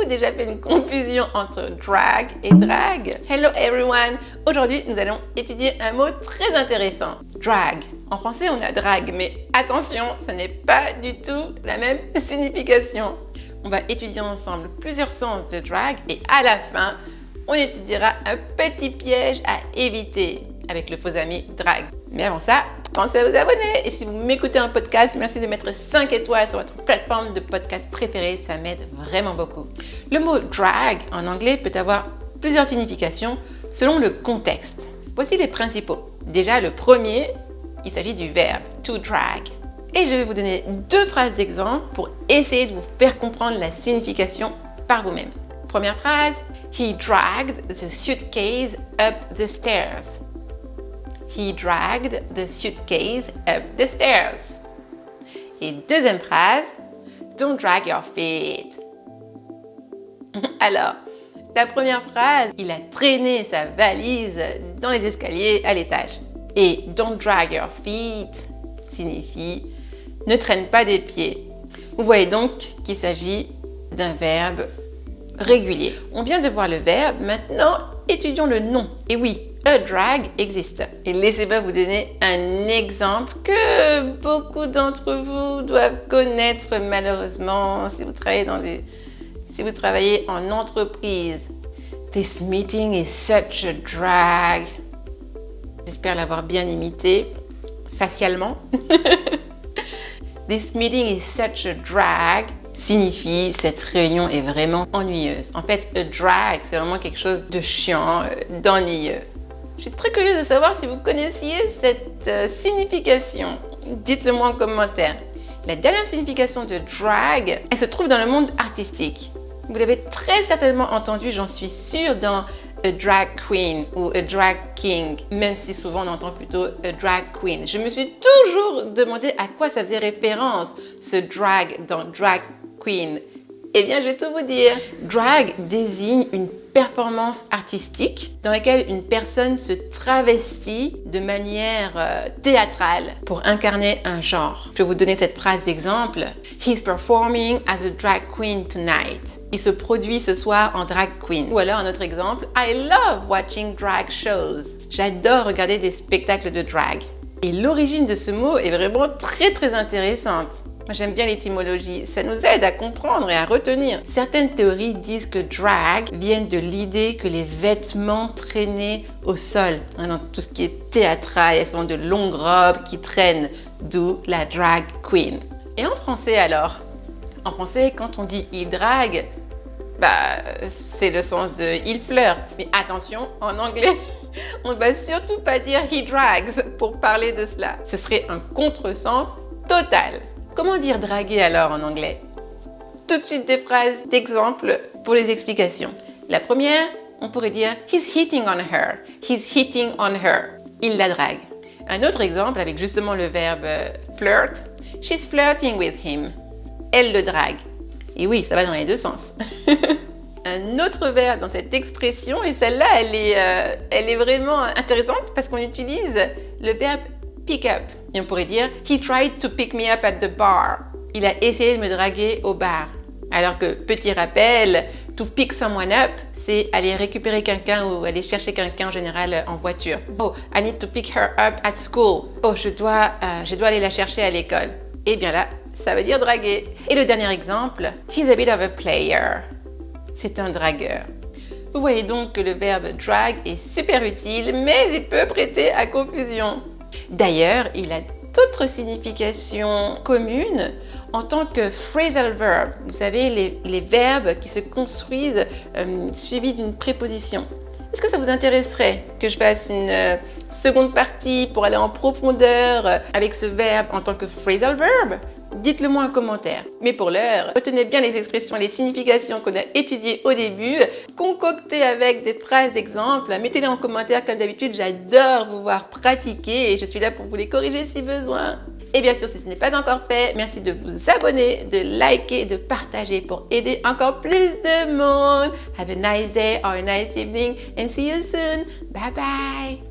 Avez-vous déjà fait une confusion entre drag et drag? Hello everyone! Aujourd'hui, nous allons étudier un mot très intéressant. Drag. En français, on a drag, mais attention, ce n'est pas du tout la même signification. On va étudier ensemble plusieurs sens de drag et à la fin, on étudiera un petit piège à éviter avec le faux ami drag. Mais avant ça, pensez à vous abonner. Et si vous m'écoutez en podcast, merci de mettre 5 étoiles sur votre plateforme de podcast préférée. Ça m'aide vraiment beaucoup. Le mot drag en anglais peut avoir plusieurs significations selon le contexte. Voici les principaux. Déjà, le premier, il s'agit du verbe to drag. Et je vais vous donner 2 phrases d'exemple pour essayer de vous faire comprendre la signification par vous-même. Première phrase, he dragged the suitcase up the stairs. He dragged the suitcase up the stairs. Et deuxième phrase, don't drag your feet. Alors, la première phrase, il a traîné sa valise dans les escaliers à l'étage. Et don't drag your feet signifie ne traîne pas des pieds. Vous voyez donc qu'il s'agit d'un verbe régulier. On vient de voir le verbe, maintenant étudions le nom. Et oui, a drag existe. Et laissez-moi vous donner un exemple que beaucoup d'entre vous doivent connaître malheureusement si vous travaillez en entreprise. This meeting is such a drag. J'espère l'avoir bien imité facialement. This meeting is such a drag signifie cette réunion est vraiment ennuyeuse. En fait, a drag, c'est vraiment quelque chose de chiant, d'ennuyeux. Je suis très curieuse de savoir si vous connaissiez cette signification. Dites-le moi en commentaire. La dernière signification de drag, elle se trouve dans le monde artistique. Vous l'avez très certainement entendu, j'en suis sûre, dans a drag queen ou a drag king, même si souvent on entend plutôt a drag queen. Je me suis toujours demandé à quoi ça faisait référence, ce drag dans drag queen. Eh bien, je vais tout vous dire. Drag désigne une performance artistique dans laquelle une personne se travestit de manière théâtrale pour incarner un genre. Je vais vous donner cette phrase d'exemple. He's performing as a drag queen tonight. Il se produit ce soir en drag queen. Ou alors un autre exemple. I love watching drag shows. J'adore regarder des spectacles de drag. Et l'origine de ce mot est vraiment très intéressante. Moi, j'aime bien l'étymologie, ça nous aide à comprendre et à retenir. Certaines théories disent que drag viennent de l'idée que les vêtements traînaient au sol. Dans tout ce qui est théâtral, elles sont de longues robes qui traînent, d'où la drag queen. Et en français alors? En français, quand on dit il drague, c'est le sens de il flirte. Mais attention, en anglais, on ne va surtout pas dire he drags pour parler de cela. Ce serait un contresens total. Comment dire draguer alors en anglais? Tout de suite des phrases d'exemple pour les explications. La première, on pourrait dire he's hitting on her. He's hitting on her. Il la drague. Un autre exemple avec justement le verbe flirt. She's flirting with him. Elle le drague. Et oui, ça va dans les deux sens. Un autre verbe dans cette expression, et celle-là, elle est vraiment intéressante parce qu'on utilise le verbe pick up. Et on pourrait dire he tried to pick me up at the bar. Il a essayé de me draguer au bar. Alors que, petit rappel, to pick someone up, c'est aller récupérer quelqu'un ou aller chercher quelqu'un en général en voiture. Oh, I need to pick her up at school. Oh, je dois aller la chercher à l'école. Et bien là, ça veut dire draguer. Et le dernier exemple, he's a bit of a player. C'est un dragueur. Vous voyez donc que le verbe drag est super utile, mais il peut prêter à confusion. D'ailleurs, il a d'autres significations communes en tant que phrasal verb. Vous savez, les verbes qui se construisent suivis d'une préposition. Est-ce que ça vous intéresserait que je fasse une seconde partie pour aller en profondeur avec ce verbe en tant que phrasal verb? Dites-le moi en commentaire. Mais pour l'heure, retenez bien les expressions, les significations qu'on a étudiées au début, concoctez avec des phrases d'exemple. Mettez-les en commentaire comme d'habitude, j'adore vous voir pratiquer et je suis là pour vous les corriger si besoin. Et bien sûr, si ce n'est pas encore fait, merci de vous abonner, de liker, de partager pour aider encore plus de monde. Have a nice day or a nice evening and see you soon. Bye bye.